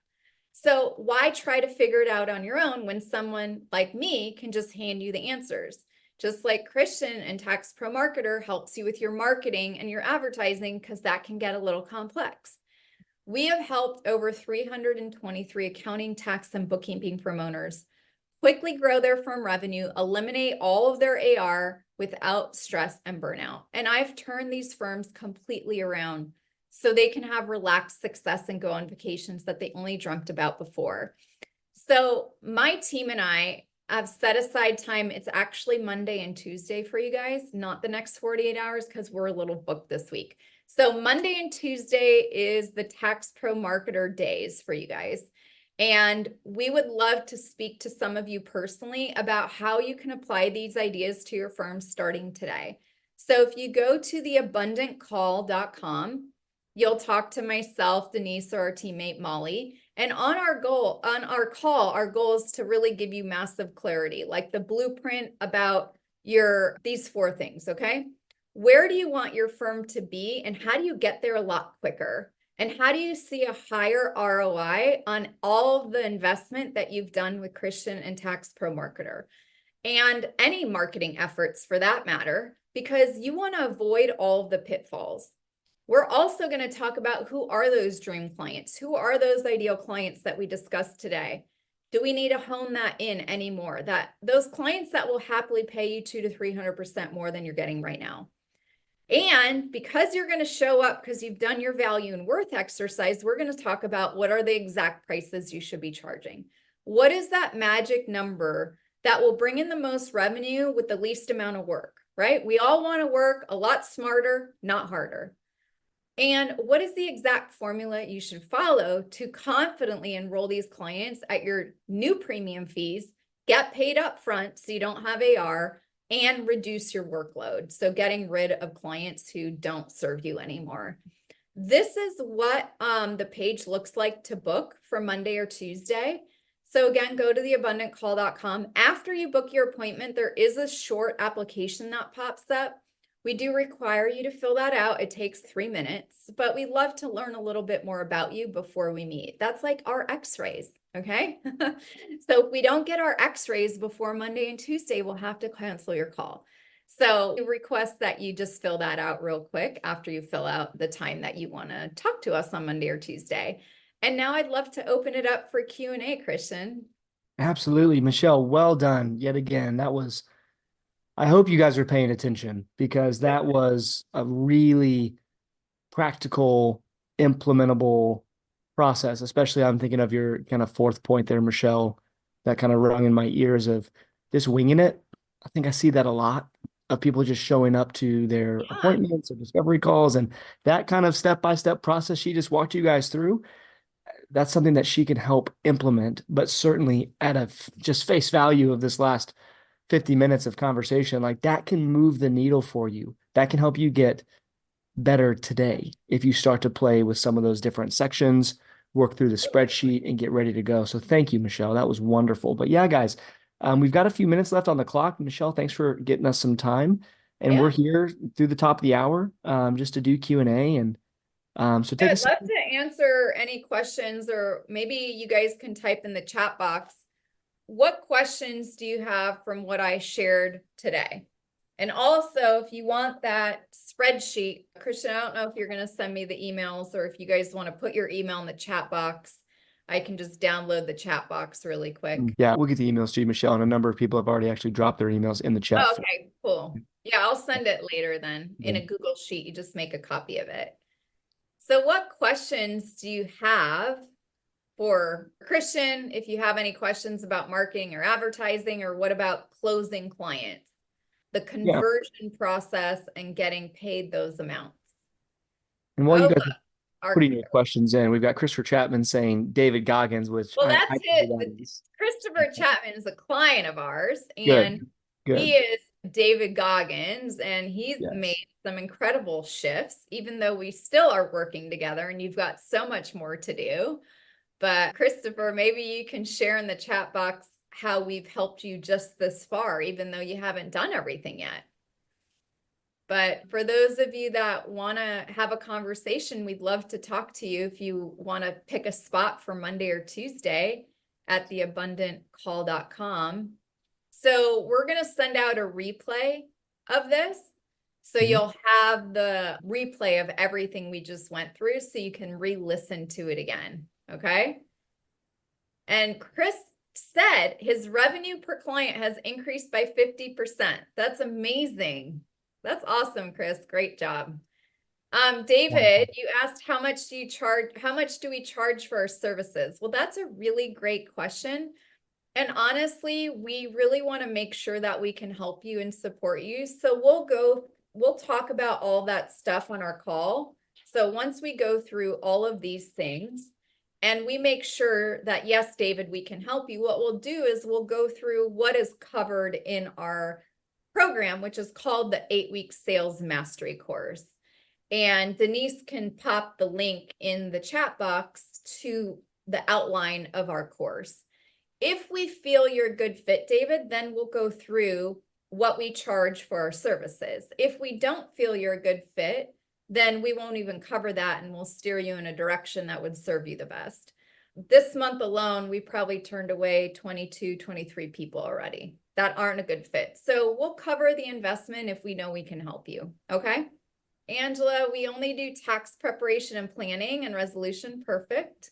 So why try to figure it out on your own when someone like me can just hand you the answers? Just like Christian and TaxProMarketer helps you with your marketing and your advertising, because that can get a little complex. We have helped over 323 accounting, tax, and bookkeeping firm owners quickly grow their firm revenue, eliminate all of their AR without stress and burnout. And I've turned these firms completely around so they can have relaxed success and go on vacations that they only dreamt about before. So my team and I have set aside time. It's actually Monday and Tuesday for you guys, not the next 48 hours, because we're a little booked this week. So Monday and Tuesday is the TaxProMarketer days for you guys. And we would love to speak to some of you personally about how you can apply these ideas to your firm starting today. So if you go to theabundantcall.com, you'll talk to myself, Denise, or our teammate Molly. And on our call, our goal is to really give you massive clarity, like the blueprint about these 4 things, okay? Where do you want your firm to be, and how do you get there a lot quicker? And how do you see a higher ROI on all of the investment that you've done with Christian and TaxProMarketer, and any marketing efforts for that matter, because you want to avoid all of the pitfalls. We're also going to talk about who are those dream clients? Who are those ideal clients that we discussed today? Do we need to hone that in anymore? Those clients that will happily pay you 200 to 300% more than you're getting right now. And because you're going to show up because you've done your value and worth exercise, we're going to talk about what are the exact prices you should be charging. What is that magic number that will bring in the most revenue with the least amount of work, right? We all want to work a lot smarter, not harder. And what is the exact formula you should follow to confidently enroll these clients at your new premium fees, get paid up front so you don't have AR, and reduce your workload? So getting rid of clients who don't serve you anymore. This is what the page looks like to book for Monday or Tuesday. So again, go to theabundantcall.com. After you book your appointment, there is a short application that pops up. We do require you to fill that out. It takes 3 minutes, but we love to learn a little bit more about you before we meet. That's like our x-rays, okay? So if we don't get our x-rays before Monday and Tuesday, we'll have to cancel your call. So we request that you just fill that out real quick after you fill out the time that you want to talk to us on Monday or Tuesday. And now I'd love to open it up for Q&A, Christian. Absolutely. Michelle, well done yet again. I hope you guys are paying attention, because that was a really practical, implementable process. Especially I'm thinking of your kind of 4th point there, Michelle, that kind of rung in my ears of just winging it. I think I see that a lot of people just showing up to their appointments or discovery calls, and that kind of step-by-step process she just walked you guys through. That's something that she can help implement, but certainly at just face value of this last 50 minutes of conversation, like that can move the needle for you. That can help you get better today if you start to play with some of those different sections, work through the spreadsheet, and get ready to go. So thank you, Michelle. That was wonderful. But yeah, guys, we've got a few minutes left on the clock. Michelle, thanks for getting us some time. And we're here through the top of the hour just to do Q&A. And so take I'd love to answer any questions, or maybe you guys can type in the chat box. What questions do you have from what I shared today? And also, if you want that spreadsheet, Christian, I don't know if you're going to send me the emails, or if you guys want to put your email in the chat box, I can just download the chat box really quick. Yeah, we'll get the emails to you, Michelle, and a number of people have already actually dropped their emails in the chat. Oh, okay, cool. Yeah, I'll send it later then in a Google Sheet. You just make a copy of it. So what questions do you have for Christian? If you have any questions about marketing or advertising, or what about closing clients, the conversion process and getting paid those amounts? And while you guys our, putting your questions in. We've got Christopher Chapman saying David Goggins, which well, I that's know it. who that is. Christopher Chapman is a client of ours, and Good, he good. is David Goggins, and he's made Yes. some incredible shifts, even though we still are working together and you've got so much more to do. But Christopher, maybe you can share in the chat box how we've helped you just this far, even though you haven't done everything yet. But for those of you that want to have a conversation, we'd love to talk to you if you want to pick a spot for Monday or Tuesday at theabundantcall.com. So we're going to send out a replay of this. So you'll have the replay of everything we just went through so you can re-listen to it again. Okay. And Chris said his revenue per client has increased by 50%. That's amazing. That's awesome, Chris. Great job. David, you asked how much do we charge for our services? Well, that's a really great question. And honestly, we really want to make sure that we can help you and support you. So we'll talk about all that stuff on our call. So once we go through all of these things and we make sure that, yes, David, we can help you, what we'll do is we'll go through what is covered in our program, which is called the 8-week sales mastery course. And Denise can pop the link in the chat box to the outline of our course. If we feel you're a good fit, David, then we'll go through what we charge for our services. If we don't feel you're a good fit, then we won't even cover that and we'll steer you in a direction that would serve you the best. This month alone, we probably turned away 22, 23 people already that aren't a good fit. So we'll cover the investment if we know we can help you. Okay. Angela, we only do tax preparation and planning and resolution. Perfect.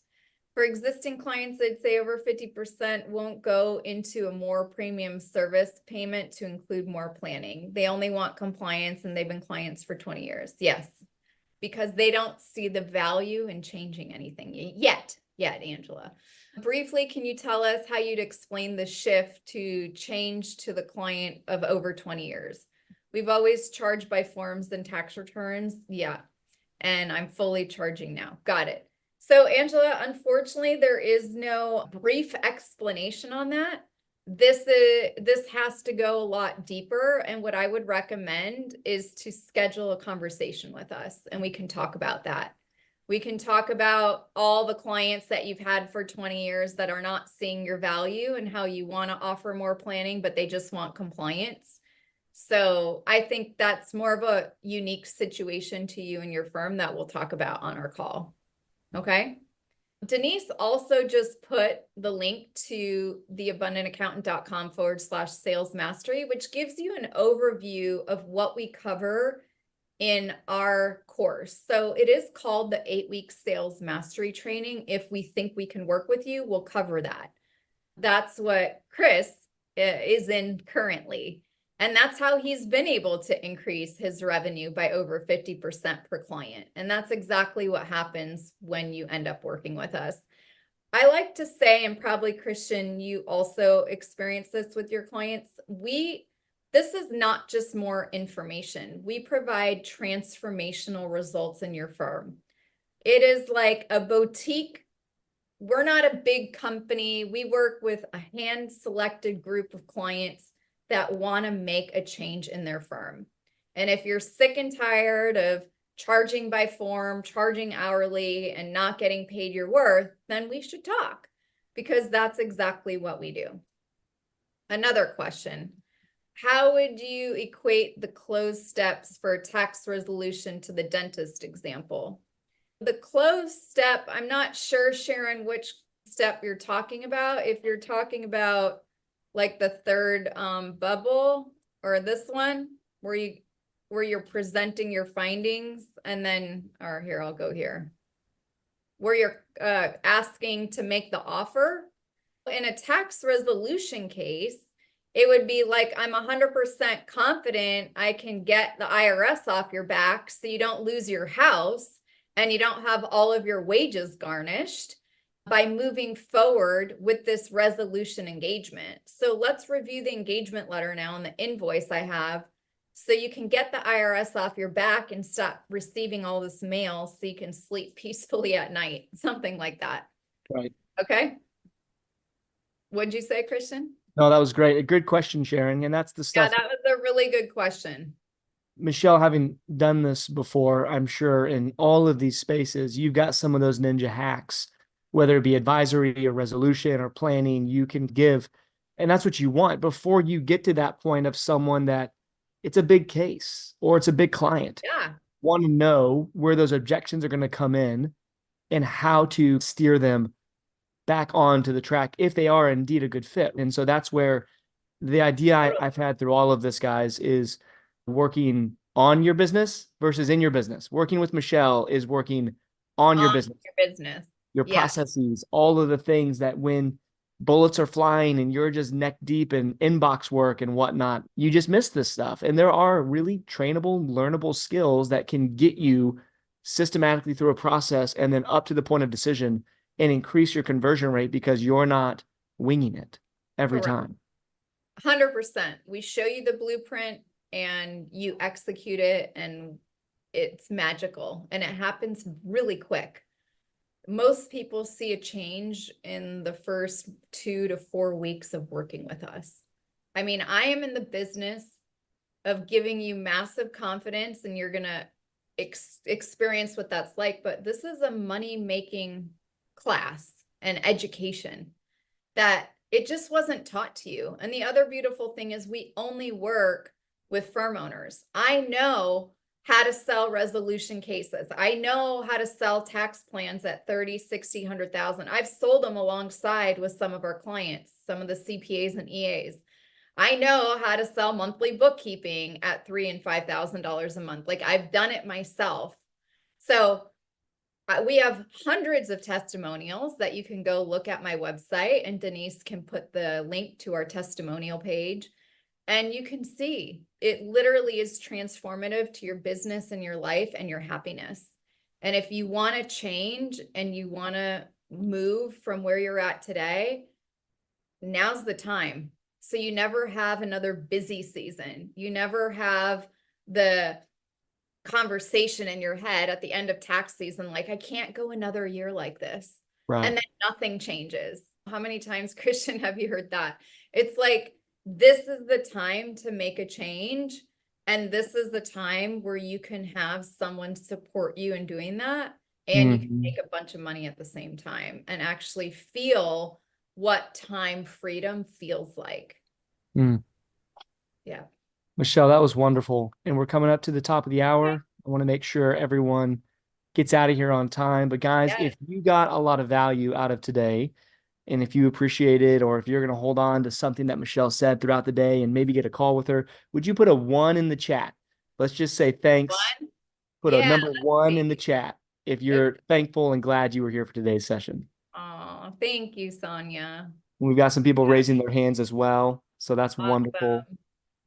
For existing clients, I'd say over 50% won't go into a more premium service payment to include more planning. They only want compliance and they've been clients for 20 years. Yes, because they don't see the value in changing anything yet, Angela. Briefly, can you tell us how you'd explain the shift to change to the client of over 20 years? We've always charged by forms and tax returns. Yeah. And I'm fully charging now. Got it. So Angela, unfortunately, there is no brief explanation on that. This has to go a lot deeper. And what I would recommend is to schedule a conversation with us and we can talk about that. We can talk about all the clients that you've had for 20 years that are not seeing your value and how you want to offer more planning, but they just want compliance. So I think that's more of a unique situation to you and your firm that we'll talk about on our call. Okay. Denise also just put the link to theabundantaccountant.com/sales mastery, which gives you an overview of what we cover in our course. So it is called the 8-week sales mastery training. If we think we can work with you, we'll cover that. That's what Chris is in currently. And that's how he's been able to increase his revenue by over 50% per client. And that's exactly what happens when you end up working with us. I like to say, and probably Christian, you also experience this with your clients, this is not just more information. We provide transformational results in your firm. It is like a boutique. We're not a big company. We work with a hand-selected group of clients that want to make a change in their firm. And if you're sick and tired of charging by form, charging hourly, and not getting paid your worth, then we should talk because that's exactly what we do. Another question. How would you equate the close steps for tax resolution to the dentist example? The close step, I'm not sure, Sharon, which step you're talking about. If you're talking about like the third bubble or this one where you're presenting your findings and then, or here, I'll go here, where you're asking to make the offer. In a tax resolution case, it would be like, I'm 100% confident I can get the IRS off your back so you don't lose your house and you don't have all of your wages garnished by moving forward with this resolution engagement. So let's review the engagement letter now and the invoice I have so you can get the IRS off your back and stop receiving all this mail so you can sleep peacefully at night, something like that. Right. Okay. What'd you say, Christian? No, that was great. A good question, Sharon. And that's the Yeah, stuff, that was a really good question. Michelle, having done this before, I'm sure in all of these spaces, you've got some of those ninja hacks, whether it be advisory or resolution or planning, you can give. And that's what you want before you get to that point of someone that it's a big case or it's a big client. Yeah, Want to know where those objections are going to come in and how to steer them back onto the track if they are indeed a good fit. And so that's where the idea I've had through all of this, guys, is working on your business versus in your business. Working with Michelle is working on your on business, your business. your Yeah, processes, all of the things that when bullets are flying and you're just neck deep in inbox work and whatnot, you just miss this stuff. And there are really trainable, learnable skills that can get you systematically through a process and then up to the point of decision and increase your conversion rate because you're not winging it every correct. time. 100%. We show you the blueprint and you execute it, and it's magical and it happens really quick. Most people see a change in the first 2 to 4 weeks of working with us. I mean, I am in the business of giving you massive confidence, and you're going to experience what that's like. But this is a money-making class and education that it just wasn't taught to you. And the other beautiful thing is we only work with firm owners. I know how to sell resolution cases. I know how to sell tax plans at 30, 60, 100,000. I've sold them alongside with some of our clients, some of the CPAs and EAs. I know how to sell monthly bookkeeping at $3,000 and $5,000 a month. Like, I've done it myself. So we have hundreds of testimonials that you can go look at my website, and Denise can put the link to our testimonial page. And you can see it literally is transformative to your business and your life and your happiness. And if you want to change and you want to move from where you're at today, now's the time. So you never have another busy season. You never have the conversation in your head at the end of tax season, like, I can't go another year like this. Right. And then nothing changes. How many times, Christian, have you heard that? It's like, this is the time to make a change. And this is the time where you can have someone support you in doing that. And you can make a bunch of money at the same time and actually feel what time freedom feels like. Mm. Yeah. Michelle, that was wonderful. And we're coming up to the top of the hour. I want to make sure everyone gets out of here on time. But guys, Yes. if you got a lot of value out of today, and if you appreciate it, or if you're going to hold on to something that Michelle said throughout the day and maybe get a call with her, would you put a 1 in the chat? Let's just say thanks. One. Put a Yeah. number 1 in the chat if you're thankful and glad you were here for today's session. Oh, thank you, Sonia. We've got some people raising their hands as well. So that's wonderful. Awesome.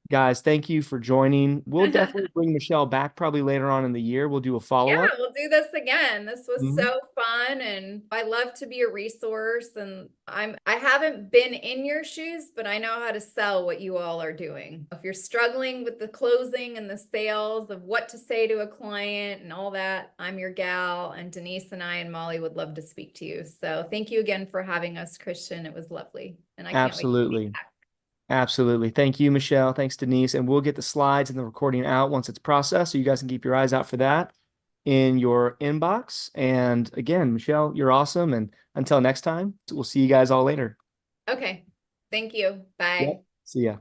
Guys, thank you for joining. We'll definitely bring Michelle back probably later on in the year. We'll do a Yeah, follow-up. we'll do this again. This was Mhm. so fun, and I love to be a resource, and I haven't been in your shoes, but I know how to sell what you all are doing. If you're struggling with the closing and the sales of what to say to a client and all that, I'm your gal, and Denise and I and Molly would love to speak to you. So thank you again for having us, Christian. It was lovely. And I can't wait to be Absolutely. back. Absolutely. Thank you, Michelle. Thanks, Denise. And we'll get the slides and the recording out once it's processed. So you guys can keep your eyes out for that in your inbox. And again, Michelle, you're awesome. And until next time, we'll see you guys all later. Okay. Thank you. Bye. Yep. See ya.